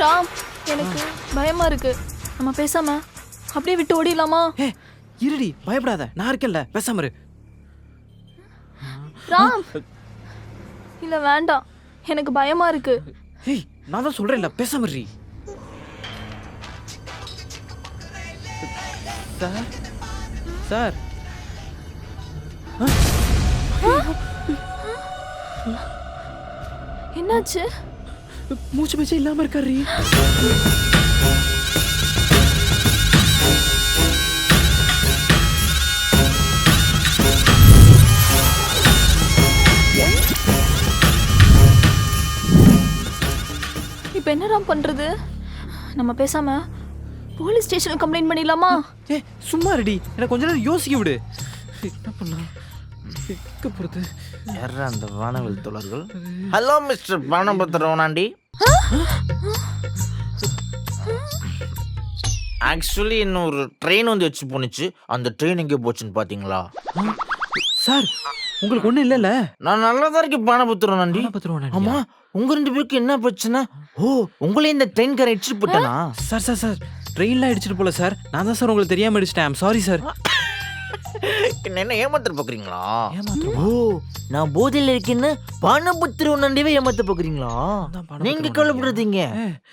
ராம், எனக்கு பயமா இருக்கு. நம்ம பேசாம அப்படியே விட்டு ஓடிடலாமா? இருடி, பயப்படாத, நான் இருக்கேன்ல, பேசாம இரு. ராம், இல்ல வேண்டாம், எனக்கு பயமா இருக்கு. ஏய், நான் தான் சொல்றேன்ல, பேசாம இரு. சார் சார் என்னாச்சு? மூச்சு பேச்சே இல்லாம இருக்காரு. இப்ப என்ன ராம் பண்றது? நம்ம பேசாம போலீஸ் ஸ்டேஷன்ல கம்ப்ளைண்ட் பண்ணிடலாமா? சும்மா ரெடி, எனக்கு கொஞ்ச நேரம் யோசிக்க விடு. என்ன பண்ணலாம்? யாரா அந்த வானவில் தோழர்கள்? Hello mister பானபத்திரவனாண்டி. ஆக்சுவலி இன்னும் ஒரு ட்ரெயின் வந்து வச்சு போனுச்சு. அந்த ட்ரெயின் எங்கே போச்சுன்னு பாத்தீங்களா? சார், உங்களுக்கு ஒண்ணும் இல்லைல்ல? நான் நல்லதா இருக்கேன் பானபத்திரவனாண்டி. ஆமா, உங்க 2 பேருக்கு என்ன பிரச்சனை? ஓ, உங்களே இந்த ட்ரெயின் காரை இடிச்சுட்டு போட்டேனா? சார் சார் சார், ட்ரெயின்லாம் இடிச்சிட்டு போல சார். நான் தான் சார் உங்களுக்கு தெரியாம இடிச்சிட்டேன். I'm sorry sir. என்ன ஏமாத்த பாக்குறீங்களா? ஓ, நான் போதையில் இருக்கேன்னு பானபத்திரவனாண்டியவே ஏமாத்த பாக்குறீங்களா? நீங்க கவலைப்படுறீங்க.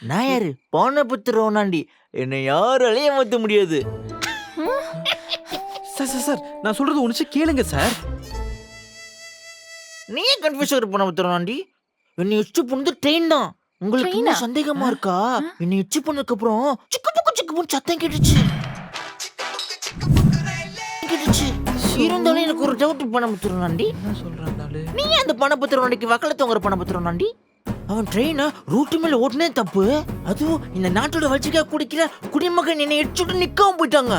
நான் யாரு? பானபத்திரவனாண்டி. என்னை யாராலையும் ஏமாத்த முடியாது. சார் சார் சார், நான் சொல்றது ஒன்று கேளுங்க சார். நீ கன்ஃபியூஸ் ஆகிற பானபத்திரவனாண்டி. என்னை எச்சு போனது ட்ரெயின் தான். உங்களுக்கு இன்னும் சந்தேகமா இருக்கா? என்னை எச்சு பண்ணதுக்கு அப்புறம் சிக்கு சத்தம் கேட்டுச்சு. இருந்தாலும் எனக்கு ஒரு டவுட் பானபத்திரவனாண்டி. என்ன சொல்றாண்டாலு? நீ அந்த பானபத்திரவனாண்டிக்கு வக்கல தோங்குற பானபத்திரவனாண்டி. அவன் ட்ரெயினை ரூட்டு மேல ஓட்டுனே தப்பு. அதுவும் இந்த நாட்டோட வச்சுக்கா குடிக்கிற குடிமகன் என்னை எச்சுட்டு நிக்காம போயிட்டாங்க.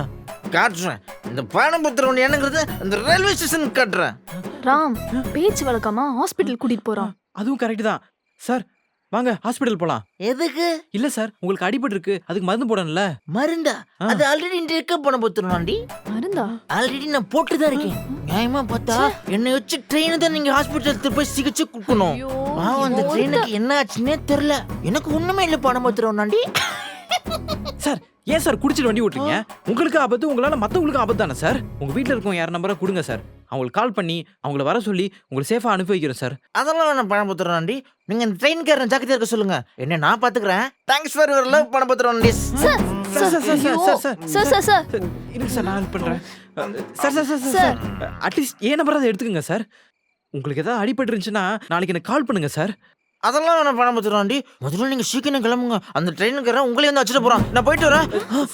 காட்டுறேன் இந்த பானபத்திரவனாண்டி என்னங்கிறது அந்த ரயில்வே ஸ்டேஷன் காட்டுறேன். ராம், பேச்சு வழக்கமா ஹாஸ்பிட்டல் கூட்டிட்டு போறான். அதுவும் கரெக்ட் தான் சார். வாங்க ஹாஸ்பிடல் போலாம். எதுக்கு? இல்ல சார், உங்களுக்கு அடிபட்டு இருக்கு, அதுக்கு மருந்து போடணும்ல. மருந்தா? அது ஆல்ரெடி இருக்க பானபத்திரவனாண்டி. மருந்தா? ஆல்ரெடி நான் போட்டுதான் இருக்கேன். நியாயமா பார்த்தா என்னை வச்சு ட்ரெயின் தான் நீங்க ஹாஸ்பிட்டல் போய் சிகிச்சை கொடுக்கணும். அந்த ட்ரெயினுக்கு என்ன ஆச்சுன்னே தெரியல. எனக்கு ஒண்ணுமே இல்ல பானபத்திரவனாண்டி. சார், ஏன் சார் குடிச்சிட்டு வண்டி ஓட்டுறீங்க? உங்களுக்கு ஆபத்து, உங்களால மத்தவங்களுக்கு ஆபத்து தானே சார். உங்க வீட்டுல இருக்கவங்க யார் நம்பரை கொடுங்க சார். அவங்களுக்கு கால் பண்ணி அவங்கள வர சொல்லி உங்களை சேஃபா அனுப்பி வைக்கிறேன் சார். அதெல்லாம் வேணாம் பானபத்திரவனாண்டி. நீங்க இந்த ட்ரெயின்காரன் ஜாக்கிரதையா இருக்க சொல்லுங்க. என்ன நான் பாத்துக்கிறேன். தேங்க்ஸ் ஃபார் யுவர் லவ் பானபத்திரவனாண்டி. Sir sir sir sir sir sir sir sir இருங்க சார், நான் ஹெல்ப் பண்றேன். Sir sir sir sir, at least ஏன் நம்பரை எடுத்துக்கங்க சார். உங்களுக்கு ஏதாவது அடிபட்டு இருந்துச்சுன்னா நாளைக்கு எனக்கு கால் பண்ணுங்க சார். அதெல்லாம் வேணாம் பானபத்திரவனாண்டி. முதல்ல நீங்க சீக்கிரம் கிளம்புங்க. அந்த ட்ரெயினுக்காரன் உங்களே வந்து அடிச்சிட்டு போறான். நான் போயிட்டு வரேன்.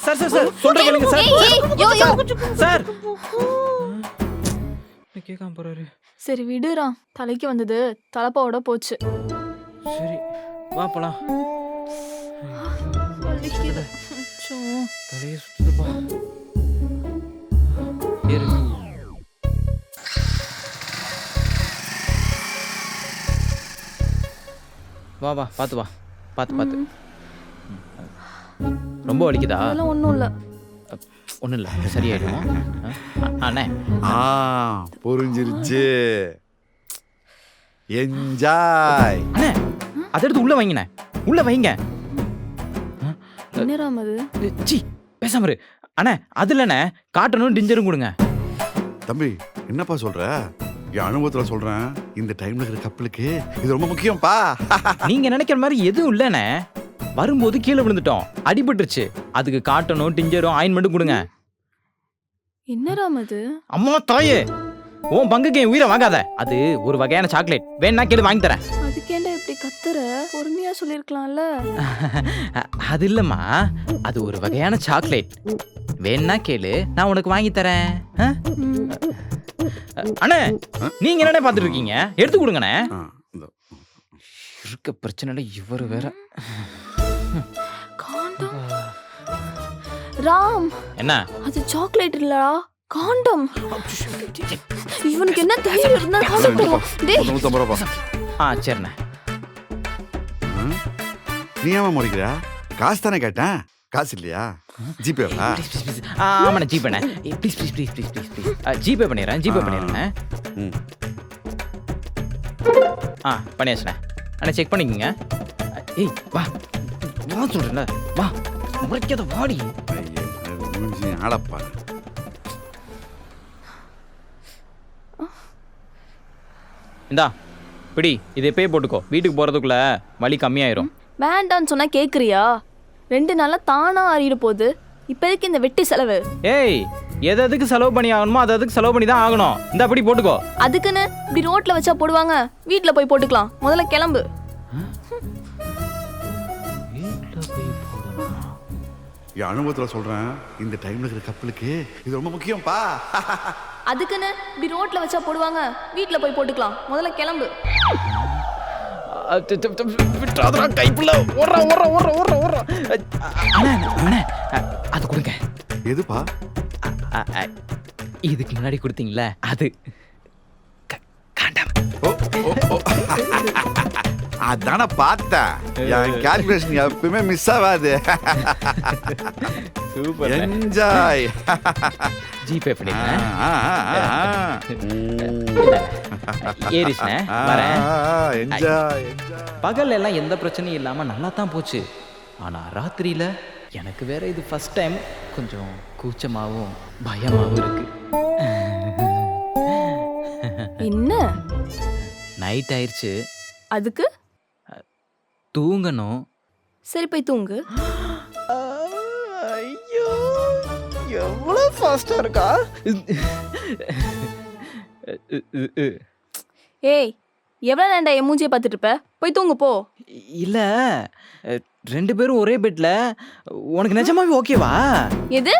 சார் சார் சார், சொல்றேன் கேளுங்க சார். சார் கேட்காம போறாரு. சரி விடுறா, தலைக்கு வந்தது தலைப்பாவோட போச்சு. சரி வா போலாம். தலையே சுத்துதுப்பா. ஏறு. வா வா, பாத்து வா, பாத்து. ரொம்ப வலிக்குதா? அதெல்லாம் ஒண்ணும் இல்ல. ஒன்றும் இல்லை, சரியாயிடுமா? அண்ணே புரிஞ்சிருச்சு. என்ஜாய். அண்ணே, அதை எடுத்து உள்ள வைங்கண்ணே, உள்ள வைங்க. என்ன ராம் அது? சி, பேசாம இரு. அண்ணே, அது இல்லைண்ணே, காட்டணும் டிஞ்சரும் கொடுங்க. தம்பி, என்னப்பா சொல்ற? என் அனுபவத்துல சொல்றேன், இந்த டைம்ல இருக்கிற கப்பலுக்கு இது ரொம்ப முக்கியம்ப்பா. நீங்க நினைக்கிற மாதிரி எதுவும் இல்லைண்ணே. வரும்போது கீழே விழுந்துட்டோம், அடிபட்டுருச்சு. அதுக்கு காட்டணும் டிஞ்சரும் ஆயின்மெண்ட்டும் கொடுங்க. என்ன ராம் அது? அம்மா தாயே, உன் பங்குக்கு என் உயிரை வாங்காத. அது ஒரு வகையான சாக்லேட், வேணா கேளு, வாங்கி தரேன். அதுக்கேண்டா இப்படி கத்துற? பொறுமையா சொல்லிருக்கலாம்ல. அது இல்லம்மா, அது ஒரு வகையான சாக்லேட். வேணா கேளு, நான் உனக்கு வாங்கி தரேன். அண்ணே, நீங்க என்னடா பாத்துட்டு இருக்கீங்க? எடுத்து கொடுங்கண்ணே. இருக்க பிரச்சனை இவரு வேற. ராம், என்ன? அது சாக்லேட் இல்லடா, காண்டம். இவனுக்கு என்ன தைரியம் இருந்தா காண்டம் தருவான். டேய் 150 ரூபா. சரிண்ணே. நீ ஏமா முறைக்கிற? காசு தானே கேட்டேன், காசு இல்லையா? ஜிபேவா? ஆமாண்ணே, ஜிபேண்ணே. Please please please please please please GPay பண்ணிடுறேன். பண்ணியாச்சுண்ணே. அண்ணா செக் பண்ணிக்கோங்க. ஏய் வா வா சொல்றேன்ல வா முறைக்காத வாடி. மூஞ்சி ஆடப்பா. இந்தா பிடி இதை எப்பயே போட்டுக்கோ, வீட்டுக்கு போறதுக்குள்ள வலி கம்மியாயிரும். வேண்டான்னு சொன்னா கேக்குறியா? 2 நாளா தானா ஆறிட போகுது. இப்ப எதுக்கு இந்த வெட்டி செலவு? ஏய் எது எதுக்கு செலவு பண்ணி ஆகணுமோ அது அதுக்கு செலவு பண்ணி தான் ஆகணும். இந்த அப்படி போட்டுக்கோ. அதுக்குன்னு இப்படி ரோட்ல வச்சா போடுவாங்க? வீட்ல போய் போட்டுக்கலாம். முதல்ல கிளம்பு. என் அனுபவத்தில் சொல்றேன், இந்த டைம்ல இருக்கிற கப்பலுக்கு இது ரொம்ப முக்கியம்ப்பா. அதுக்குன்னு இப்படி ரோட்ல வச்சா போடுவாங்க? வீட்ல போய் போட்டுக்கலாம். முதல்ல கிளம்பு. விட்டுறாதடா கைப்புள்ள. ஓடுறா ஓடுறா ஓடுறா ஓடுறா ஓடுறா. அண்ணே அண்ணே அது கொடுங்க. எதுப்பா? இதுக்கு முன்னாடி கொடுத்தீங்களே அது காண்டம். அதான பார்த்தேன். என் கால்குலேஷன் எப்பவுமே மிஸ் ஆகாது. சூப்பர். என்ஜாய். ஜிபே பண்ணிடுங்க. ஏரிஸ்னே வரேன். என்ஜாய். பகல் எல்லாம் எந்த பிரச்சனையும் இல்லாம நல்லா தான் போச்சு. ஆனா ராத்திரியில எனக்கு வேற இது ஃபர்ஸ்ட் டைம். கொஞ்சம் கூச்சமாவும் பயமாவும் இருக்கு. என்ன நைட் ஆயிடுச்சு, அதுக்கு? தூங்கணும். சரி போய் தூங்கு. ஐயோ எவ்வளவு ஃபாஸ்டா இருக்கா. ஏய் எவ்வளவு நேரம்டா என் மூஞ்சியை பார்த்துட்டு இருப்ப? போய் தூங்கு போ. இல்ல 2 பேரும் ஒரே பெட்ல. உனக்கு நிஜமாவே ஓகேவா? எது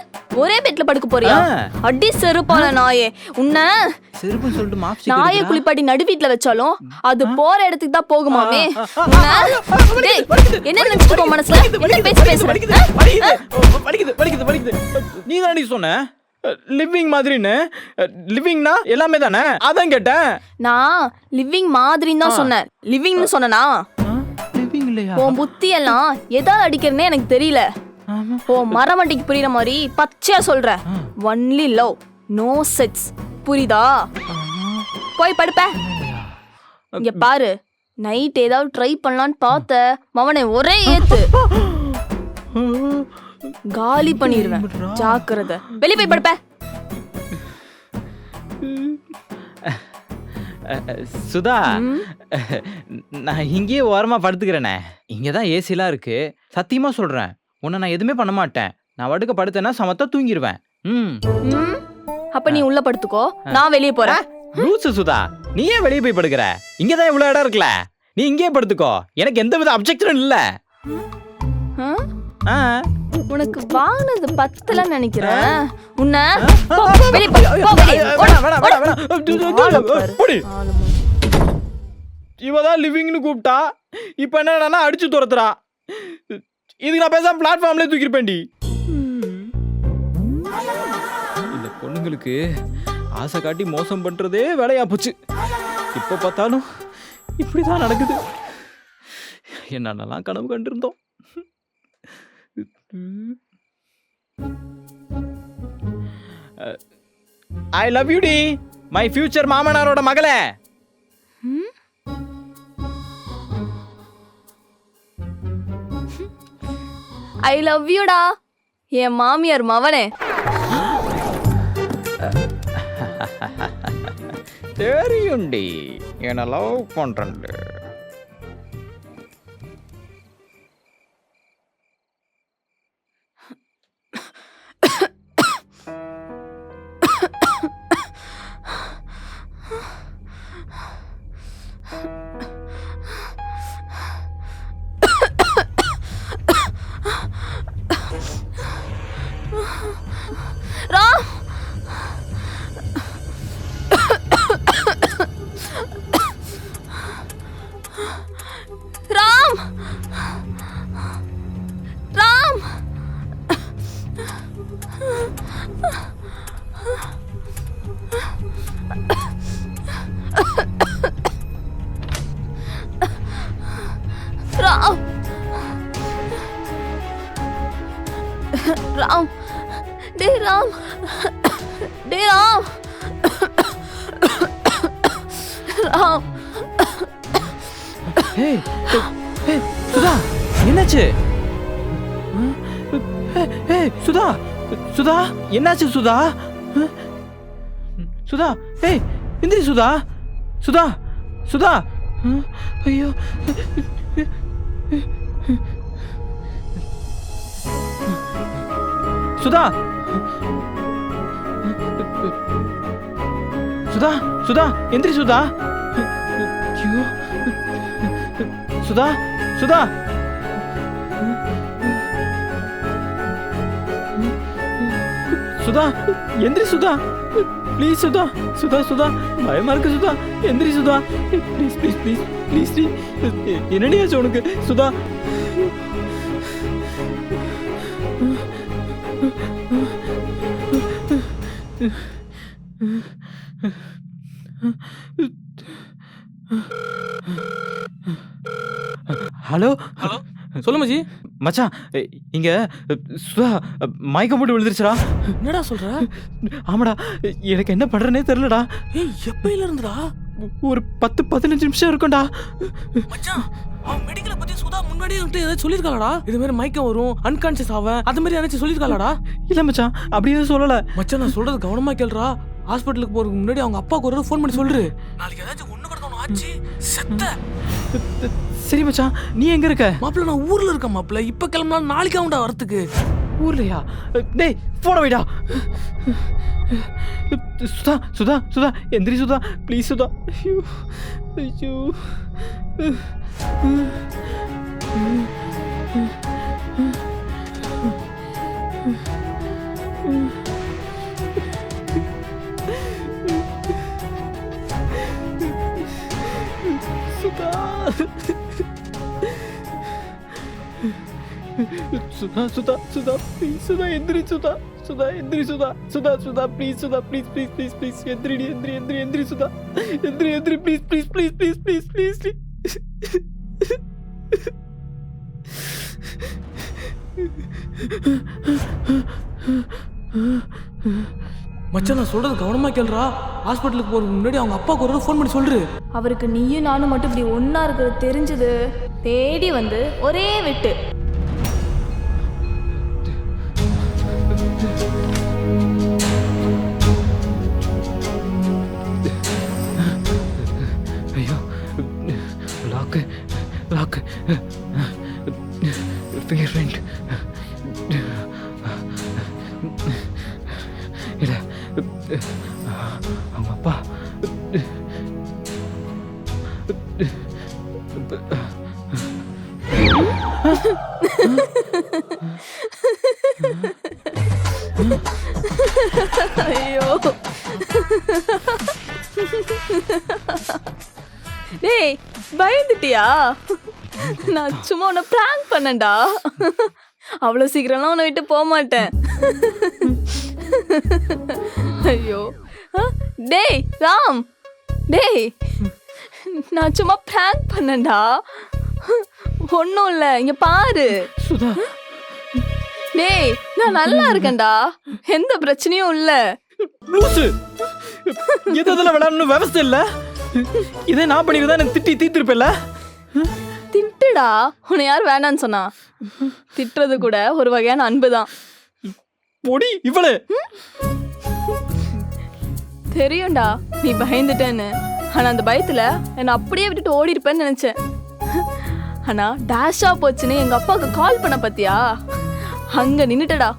ஒரே பெட்ல படுக்க போறியா? ஆ. அடி செருப்பால நாயே உன்ன. செருப்புன்னு சொல்லிட்டு மாப்ஸ் நாயை குளிப்பாட்டி நடு வீட்ல வச்சாலும் அது போற இடத்துக்கு தான் போகுமாமே. டேய், என்ன நினைச்சிட்டு மனசுல என்ன பேசுற? வலிக்குது. நீ தானடி சொன்ன லிவிங் மாதிரின்னு. லிவிங்னா எல்லாமே தானே, அதான் கேட்டேன். நான் லிவிங் மாதிரின்னு தான் சொன்னேன். லிவிங்னு சொன்னனா? லிவிங் இல்லையா? உன் புத்தி எல்லாம் எதாவது அடிக்கிறனே எனக்கு தெரியல. உன் மரமண்டிக்கு புரியுற மாதிரி பச்சையா சொல்ற. Only love, no sex. புரியுதா? போய் படுப்ப. இங்க பாரு, நைட் ஏதாவது ட்ரை பண்ணலான்னு பார்த்த மவனை ஒரே ஏத்து காலி பண்ணிடுவேன். ஜாக்கிரதை. வெளிய போய் படுப்ப. சுதா, நான் இங்கேயே ஓரமா படுத்துக்கிறேனே. இங்கதான் ஏசிலாம் இருக்கு. சத்தியமா சொல்றேன், உன்னை நான் எதுவுமே பண்ண மாட்டேன். நான் வடுக்க படுத்தேன்னா சமத்தா தூங்கிடுவேன். அப்ப நீ உள்ள படுத்துக்கோ, நான் வெளியே போறேன். லூசு சுதா, நீ ஏன் வெளியே போய் படுக்கிற? இங்கதான் இவ்வளவு இடம் இருக்குல்ல, நீ இங்கேயே படுத்துக்கோ. எனக்கு எந்த வித அப்ஜெக்ஷனும் இல்ல. உனக்கு வாங்கினது பத்தலன்னு நினைக்கிறேன். உன்ன வெளியே போ. இவதான் லிவிங்னு கூப்பிட்டா, இப்ப என்ன அடிச்சு துரத்துறா. இதுக்கு நான் பேசாம பிளாட்ஃபார்ம்ல தூக்கிருப்பேன்டி. இந்த பொண்ணுங்களுக்கு ஆசை காட்டி மோசம் பண்றதே வேலையா போச்சு. இப்ப பார்த்தாலும் இப்படிதான் நடக்குது. என்னென்னலாம் கனவு கண்டிருந்தோம். ஐ லவ் யூ டி, மை ஃபியூச்சர் மாமனாரோட மகளே. ஐ லவ் யூடா என் மாமியார் மவனே. தெரியும்டி என்ன லவ் பண்றேன். ராம், ராம், ராம். ராம், ராம், டே ராம், டே ராம், ராம். ஏய் சுதா, என்னாச்சு? ஏய் சுதா சுதா என்னாச்சு சுதா சுதா ஏய் எந்திரி சுதா சுதா சுதா ஐயோ சுதா சுதா சுதா எந்திரி சுதா ஐயோ சுதா சுதா சுதா எந்திரி சுதா ப்ளீஸ் சுதா சுதா சுதா பயமா இருக்கு சுதா எந்திரி Sudha please please please please என்னடி ஆச்சு உனக்கு சுதா ஹலோ ஹலோ சொல்லு மச்சி. மச்சான் இங்க சுதா மயக்கம் போட்டு விழுந்துருச்சுடா. என்னடா சொல்ற? ஆமாடா எனக்கு என்ன பண்றேனே தெரியலடா. ஏய் எப்பயில இருந்துடா? ஒரு 10-15 நிமிஷம் இருக்கும்டா. மச்சான் அவன் மெடிக்கலை பத்தி சுதா முன்னாடியே வந்துட்டு ஏதாவது சொல்லியிருக்காளடா? இது மாதிரி மயக்கம் வரும், அன்கான்சியஸ் ஆவேன், அது மாதிரி ஏதாச்சும் சொல்லியிருக்காளடா? இல்ல மச்சான் அப்படி எதுவும் சொல்லல. மச்சான் நான் சொல்றது கவனமா கேளுடா. ஹாஸ்பிட்டலுக்கு போறதுக்கு முன்னாடி அவங்க அப்பாவுக்கு ஒரு ஃபோன் பண்ணி சொல்லிரு. நாளைக்கு ஏதாச்சும் ஒண்ணு கிடக்கணும் ஆச்சு செத்த. சரி மச்சான் நீ எங்க இருக்க? மாப்பிள்ள நான் ஊர்ல இருக்கேன் மாப்பிள்ள. இப்ப கிளம்பினா நாளைக்கு ஆகும்டா வரத்துக்கு. ஊர்லையா? டேய் போன வைடா. சுதா சுதா சுதா எந்திரி சுதா ப்ளீஸ் சுதா. ஐயோ ஐயோ சுதா சுதா சுதா சுதா ப்ளீஸ் சுதா எந்திரி சுதா சுதா எந்திரி Sudha Sudha Sudha please Sudha please please please please எந்திரி எந்திரி எந்திரி எந்திரி சுதா எந்திரி எந்திரி please please please please please please மச்சான் நான் சொல்றது கவனமா கேளுடா. ஹாஸ்பிட்டலுக்கு போறதுக்கு முன்னாடி அவங்க அப்பாவுக்கு ஒரு ஃபோன் பண்ணி சொல்லிரு. அவருக்கு நீயும் நானும் மட்டும் இப்படி ஒண்ணா இருக்கிறது தெரிஞ்சது தேடி வந்து ஒரே வெட்டு. ஐயோ லாக்கு லாக்கு ஃபிங்கர் பிரிண்ட் இல்ல அவங்க அப்பா ஐயோ டேய் பயந்துட்டியா? நான் சும்மா உன்னை பிராங்க் பண்ணேன்டா. அவ்வளோ சீக்கிரம்லாம் உன்னை விட்டு போக மாட்டேன். ஐயோ டேய் ராம் டேய் நான் சும்மா பிராங்க் பண்ணேன்டா. ஒன்றும் இல்லை இங்க பாரு. சுதா டேய் நான் நல்லா இருக்கேன்டா, எந்த பிரச்சனையும் இல்லை. லூசு எது அதெல்லாம் விளையாடணும் விவசாயம் இல்ல. இதே நான் பண்ணிருந்தா எனக்கு திட்டி தீர்த்திருப்பேன்ல. திட்டுடா, உன்னை யார் வேணான்னு சொன்னா? திட்டுறது கூட ஒரு வகையான அன்பு தான். பொடி இவளே. தெரியும்டா நீ பயந்துட்டேன்னு. ஆனா அந்த பயத்துல என்னை அப்படியே விட்டுட்டு ஓடி இருப்பேன்னு நினைச்சேன். ஆனா டேஷா போச்சுன்னு எங்க அப்பாவுக்கு கால் பண்ண பாத்தியா? அங்க நின்னுட்டடா.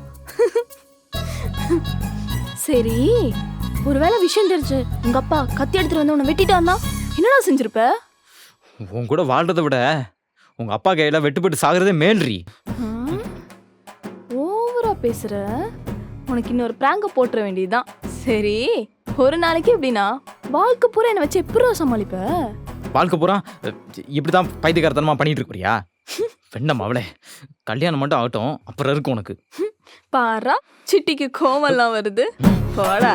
சரி ஒருவேளை விஷயம் தெரிஞ்சு உங்க அப்பா கத்தி எடுத்துட்டு வந்து உன்னை வெட்டிட்டான்னா என்னடா செஞ்சிருப்ப? உன் கூட வாழ்றதை விட உங்க அப்பா கையில வெட்டுப்பட்டு சாகுறதே மேல்றி. ஓவரா பேசுற. உனக்கு இன்னொரு பிராங்க போட்டுற வேண்டியதுதான். சரி ஒரு நாளைக்கு எப்படின்னா வாழ்க்கை பூரா என்னை வச்சு எப்படா சமாளிப்ப? வாழ்க்கை பூரா இப்படிதான் பைத்தியக்காரத்தனமா பண்ணிட்டு இருக்கிறியா? வெண்ணம் அவளே கல்யாணம் மட்டும் ஆகட்டும், அப்புறம் இருக்கும் உனக்கு. பாரா சிட்டிக்கு கோவம்லாம் வருது. போடா.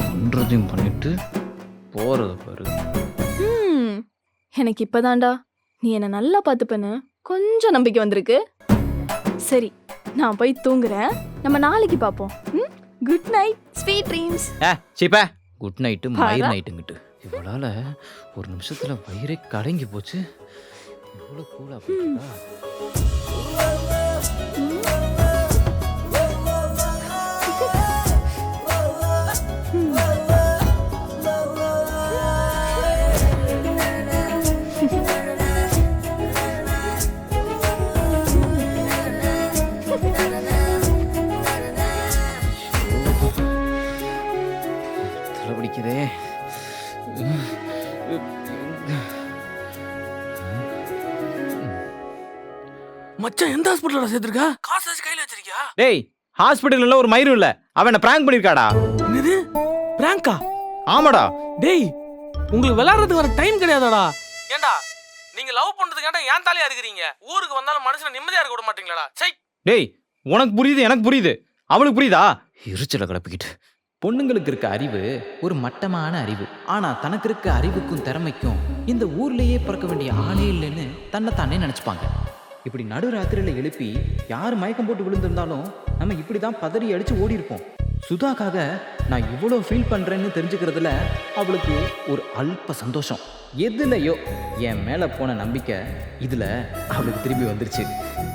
பண்றதையும் பண்ணிட்டு போறத பாரு. எனக்கு இப்பதான்டா நீ என்ன நல்லா பார்த்துப்பேன்னு கொஞ்சம் நம்பிக்கை வந்திருக்கு. சரி நான் போய் தூங்குறேன். நம்ம நாளைக்கு பார்ப்போம். Good night sweet dreams. சீப்பா குட் நைட்டு மயிர் நைட்டுங்கிட்டு. இவளால ஒரு நிமிஷத்துல வயிறே கலங்கி போச்சு. இவ்வளவு கூலா போட்டா மச்சான் எந்த ஹாஸ்பிட்டலோட சேர்த்திருக்கா? காசு வச்சு கையில வச்சிருக்கியா? டேய் ஹாஸ்பிட்டல்ல ஒரு மயிரும் இல்ல, அவனை பிராங்க் பண்ணிருக்காடா. என்னது பிராங்கா? ஆமாடா. டேய் உங்களுக்கு விளையாடுறதுக்கு வர டைம் கிடையாதாடா? ஏன்டா நீங்க லவ் பண்றதுக்காண்ட ஏன் தாலியா இருக்கிறீங்க? ஊருக்கு வந்தாலும் மனுஷனை நிம்மதியா இருக்க விட மாட்டீங்களாடா? சை. டேய் உனக்கு புரியுது, எனக்கு புரியுது, அவளுக்கு புரியுதா? எரிச்சல கிளப்பிக்கிட்டு. பொண்ணுங்களுக்கு இருக்க அறிவு ஒரு மட்டமான அறிவு. ஆனா தனக்கு இருக்க அறிவுக்கும் திறமைக்கும் இந்த ஊர்லயே பிறக்க வேண்டிய ஆளே இல்லைன்னு தன்னைத்தானே நினைச்சுப்பாங்க. இப்படி நடு ராத்திரியில எழுப்பி யார் மயக்கம் போட்டு விழுந்திருந்தாலும் நம்ம இப்படிதான் பதறி அடிச்சு ஓடி இருப்போம். சுதாக்காக நான் இவ்வளோ ஃபீல் பண்றேன்னு தெரிஞ்சுக்கிறதுல அவளுக்கு ஒரு அல்ப சந்தோஷம். எதுலையோ என் மேல போன நம்பிக்கை இதுல அவளுக்கு திரும்பி வந்துருச்சு.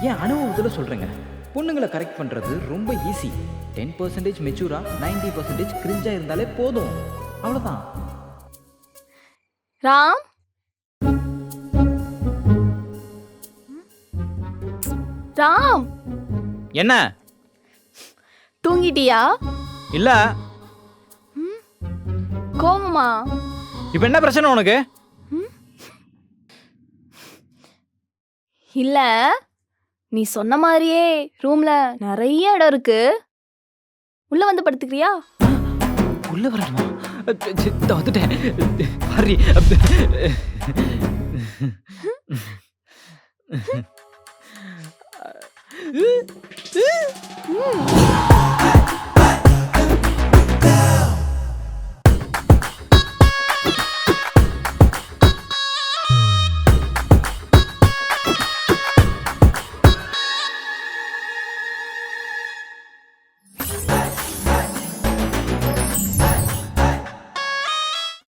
என் அனுபவத்துல சொல்றேங்க, பொண்ணுங்களை கரெக்ட் பண்றது ரொம்ப ஈஸி. 10% மெச்சூரா 90% கிரிஞ்சா இருந்தாலே போதும், அவ்வளவுதான். ராம், ராம், என்ன? தூங்கிட்டியா? இல்ல. கோவமா? இப்ப என்ன பிரச்சனை உனக்கு? இல்ல, நீ சொன்ன மாதிரியே ரூம்ல நிறைய இடம் இருக்கு, உள்ள வந்து படுத்துக்கிறியா? உள்ள வரணுமா? வந்துட்டேன். ஹரி.